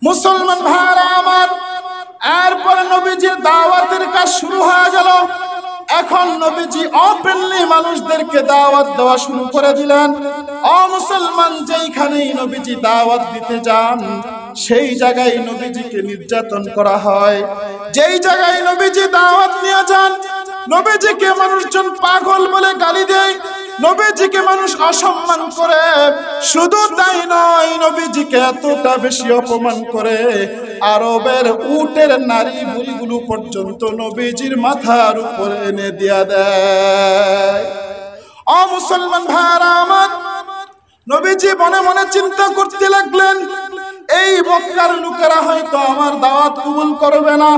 মুসলমান ভাইরা আমার, এরপর নবীজির দাওয়াতের কাজ শুরু হয়ে গেল। এখন নবীজি ওপেনলি মানুষদেরকে দাওয়াত দেওয়া শুরু করে দিলেন। মুসলমান, যেইখানেই নবীজি দাওয়াত দিতে যান সেই জায়গায় নবীজিকে নির্যাতন করা হয়। যেই জায়গায় নবীজি দাওয়াত নিয়ে যান নবীজিকে মানুষজন পাগল বলে গালি দেয়, নবীজিকে মানুষ অসম্মান করে। শুধু তাই নয়, নবীজিকে এতটা বেশি অপমান করে আরবের উটের নারী বুড়িগুলো পর্যন্ত নবীজির মাথার উপরে এনে দিয়া দেয়। মুসলমান ভাইরা আমার, নবীজি মনে মনে চিন্তা করতে লাগলেন, এই মক্কার লোকেরা হয়তো আমার দাওয়াত কবুল করবে না,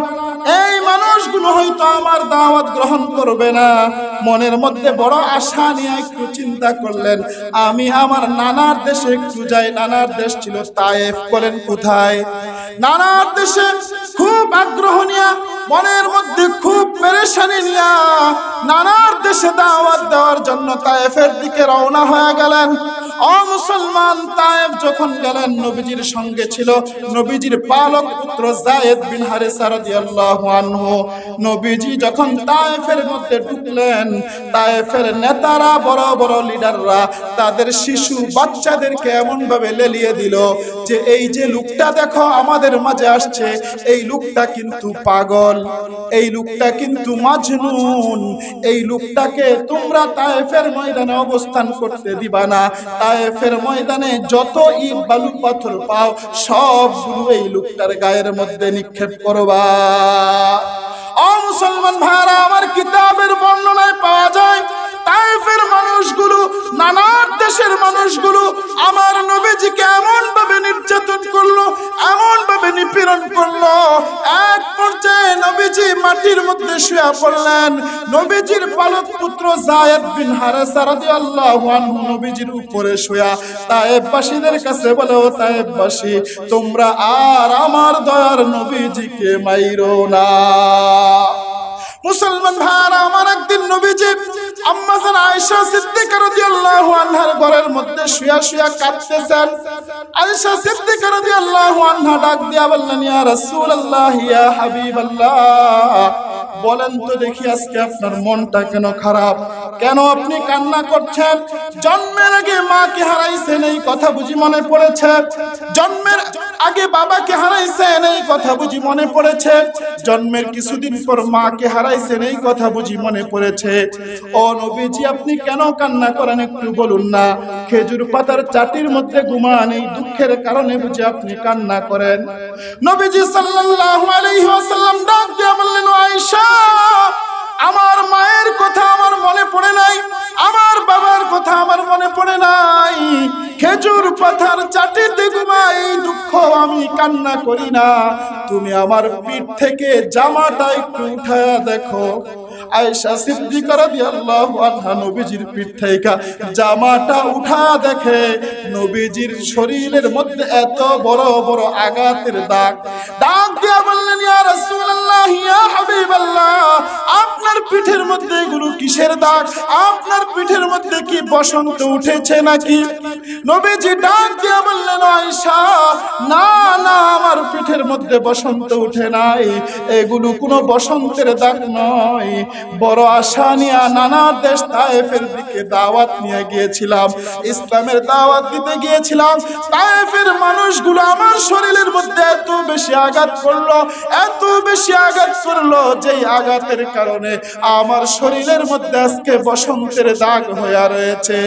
এই মানুষগুলো হয়তো আমার দাওয়াত গ্রহণ করবে না। মনের মধ্যে বড় আশা নিয়ে একটু চিন্তা করলেন, আমি আমার নানার দেশে একটু যাই। নানার দেশ ছিল তায়েফ। বলেন কোথায়? নানার দেশে খুব আগ্রহ নিয়ে, মনের মধ্যে খুব পেরেশানি নিয়ে নানার দেশে দাওয়াত দেওয়ার জন্য তায়েফের দিকে রওনা হয়ে গেলেন। মুসলমান, তায়েফ যখন গেলেন নবীজির সঙ্গে ছিল নবীজির পালক পুত্র যায়েদ বিন হারিসা রাদিয়াল্লাহু আনহু। নবীজি যখন তায়েফের মধ্যে ঢুকলেন, তায়েফের নেতারা, বড় বড় লিডাররা তাদের শিশু বাচ্চাদেরকে এমন ভাবে লেলিয়ে দিল যে এই যে লোকটা দেখো আমাদের মাঝে আসছে, এই লোকটা কিন্তু পাগল, এই লোকটা কিন্তু মাজনুন, এই লোকটাকে তোমরা তায়েফের ময়দানে অবস্থান করতে দিবা না। তায়েফের ময়দানে যত ইট বালু পাথর পাও সবগুলো এই লোকটার গায়ের মধ্যে নিক্ষেপ করবা। মুসলমান ভাইরা আমার, কিতাবের বর্ণনায় পাওয়া যায় তায়েফের মানুষগুলো, নানান দেশের মানুষগুলো আমার নবীজিকে এমন ভাবে নির্যাতন করলো, এমন ভাবে নিপীড়ন করলো, এক পর্যায়ে নবীজি মাটির মধ্যে শুয়ে পড়লেন। নবীজির পালক পুত্র যায়েদ বিন হারিসা রাদিয়াল্লাহু আনহু নবীজির উপরে শুয়া তায়েফবাসীদের কাছে বলে, ও তায়েফবাসী, তোমরা আর আমার দয়ার নবীজিকে মাইরো না। মুসলমান ভাইরা আমার, একদিন নবীজি আম্মা জান আয়েশা সিদ্দিকা রাদিয়াল্লাহু আনহার ঘরের মধ্যে শুয়া শুয়া কাঁদতেছেন। আয়েশা সিদ্দিকা রাদিয়াল্লাহু আনহা ডাক দিয়া বললেন, ইয়া রাসূলুল্লাহ, ইয়া হাবিবাল্লাহ, বলেন তো দেখি আজকে আপনার মনটা কেন খারাপ, কেন আপনি কান্না করছেন? জন্মের আগে মাকে হারাইছেন, এই কথা বুঝি মনে পড়েছে? জন্মের আগে বাবাকে হারাইছেন, এই কথা বুঝি মনে পড়েছে? জন্মের কিছুদিন পর মাকে হারাইছেন, এই কথা বুঝি মনে পড়েছে? ও নবীজি, আপনি কেন কান্না করেন একটু বলুন না। খেজুর পাতার চাটির মধ্যে ঘুমান, এই দুঃখের কারণে বুঝি আপনি কান্না করেন? নবীজি সাল্লাল্লাহু আলাইহি ওয়াসাল্লাম ডাক দিয়ে বললেন, আয়েশা, আমার মায়ের কথা আমার মনে পড়ে নাই, আমার বাবার কথা আমার মনে পড়ে নাই, খেজুর পাতার চাটিতে ঘুমাই, এই দুঃখ আমি কান্না করি না। তুমি আমার পিঠ থেকে জামাটা একটু উঠায়া দেখো। আয়েশা সিদ্দিকা রাদিয়াল্লাহু আনহা নবীজির পিঠ থেকে জামাটা উঠা দেখে নবীজির শরীরের মধ্যে এত বড় বড় আঘাতের দাগ। ডাক দিয়া বললেন, ইয়া রাসূলুল্লাহ, ইয়া হাবিবাল্লাহ, আপনার পিঠের মধ্যে এগুলো কিসের দাগ? আপনার পিঠের মধ্যে কি বসন্ত উঠেছে নাকি? নবীজি ডাক দিয়া বললেন, আয়েশা, না না, আমার পিঠের মধ্যে বসন্ত উঠে নাই, এগুলো কোনো বসন্তের দাগ নয়। বড় আশা নিয়ে নানা দেশ তায়েফের দিকে দাওয়াত নিয়ে গিয়েছিলাম, ইসলামের দাওয়াত দিতে গিয়েছিলাম। তায়েফের মানুষগুলো আমার শরীরের মধ্যে এত বেশি আঘাত করলো, এত বেশি আঘাত করলো, যেই আঘাতের কারণে আমার শরীরের মধ্যে আজকে বসন্তের দাগ হয়ে রয়েছে।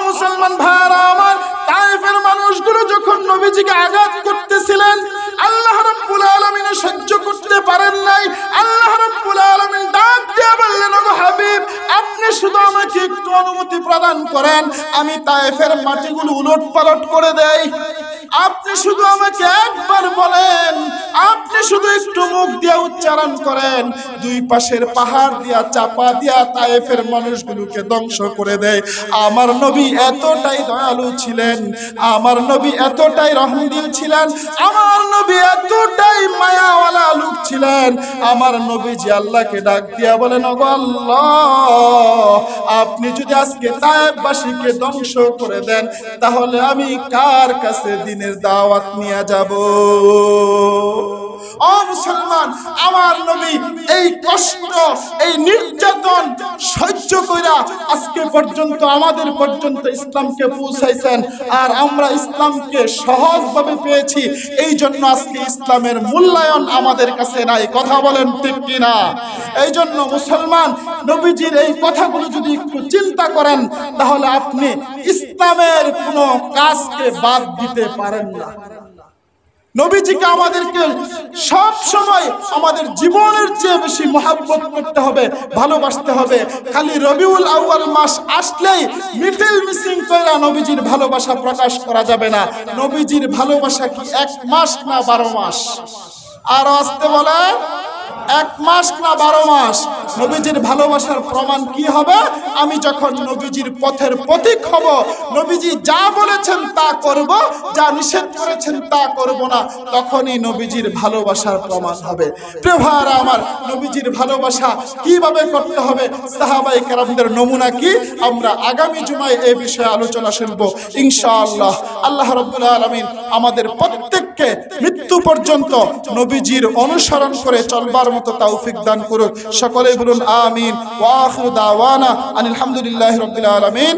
মুসলমান ভাইরা আমার, তায়েফের মানুষগুলো যখন নবীজিকে আঘাত করতেছিলেন, আল্লাহ রাব্বুল আলামিন সহ্য করতে পারেন নাই। আল্লাহ রাব্বুল আলামিন ডাক দিয়ে বললেন, ওগো হাবিব, আপনি শুধু আমাকে একটু অনুমতি প্রদান করেন, আমি তায়েফের মাটিগুলো উলটপালট করে দেই। আপনি শুধু আমাকে একবার বলেন, আপনি শুধু একটু মুখ দিয়ে উচ্চারণ করেন, দুই পাশের পাহাড় দিয়া চাপা দিয়া তায়েফের মানুষগুলোকে ধ্বংস করে দেয়। আমার নবী এতটাই দয়ালু ছিলেন, আমার নবী এতটাই রহমদিল ছিলেন, আমার নবী এতটাই মায়াওয়ালা লোক ছিলেন। আমার নবীজি আল্লাহকে ডাক দিয়া বলেন, ওগো আল্লাহ, আপনি যদি আজকে তায়েফবাসীকে ধ্বংস করে দেন, তাহলে আমি কার কাছে দিনের দিনের দাওয়াত নিয়ে যাব। ও মুসলমান, আমার নবী এই কষ্ট, এই নির্যাতন সহ্য কইরা আজকে পর্যন্ত আমাদের পর্যন্ত ইসলামকে পৌঁছাইছেন। আর আমরা ইসলামকে সহজভাবে পেয়েছি, এই জন্য আজকে ইসলামের মূল্যায়ন আমাদের কাছে নাই। কথা বলেন ঠিক কিনা? এই জন্য মুসলমান, নবীজির এই কথাগুলো যদি একটু চিন্তা করেন, তাহলে আপনি ইসলামের কোনো কাজকে বাদ দিতে পারেন না। নবীজিকে আমাদেরকে সব সময় আমাদের জীবনের চেয়ে বেশি মহব্বত করতে হবে, ভালোবাসতে হবে। খালি রবিউল আউয়াল মাস আসলেই মিটিল মিসিং করে নবীজির ভালোবাসা প্রকাশ করা যাবে না। নবীজির ভালোবাসা কি 1 মাস না 12 মাস? আর আসতে বলে 1 মাস না 12 মাস? নবীজির ভালোবাসার প্রমাণ কি হবে? আমি যখন নবীজির পথের পথিক হব, নবীজি যা বলেছেন তা করব, যা নিষেধ করেছেন তা করব না, তখনই নবীজির ভালোবাসার প্রমাণ হবে। প্রিয় ভাইরা আমার, নবীজির ভালোবাসা কিভাবে করতে হবে, সাহাবায়ে কেরামদের নমুনা কি, আমরা আগামী জুমায় এই বিষয়ে আলোচনা শুনব ইনশাআল্লাহ। আল্লাহ রাব্বুল আলামিন আমাদের প্রত্যেককে মৃত্যু পর্যন্ত নবীজির অনুসরণ করে চলবার মতো তৌফিক দান করুক। সকলে বলুন আমিন। ওয়া আখিরু দাওয়ানা আলহামদুলিল্লাহি রাব্বিল আলামিন।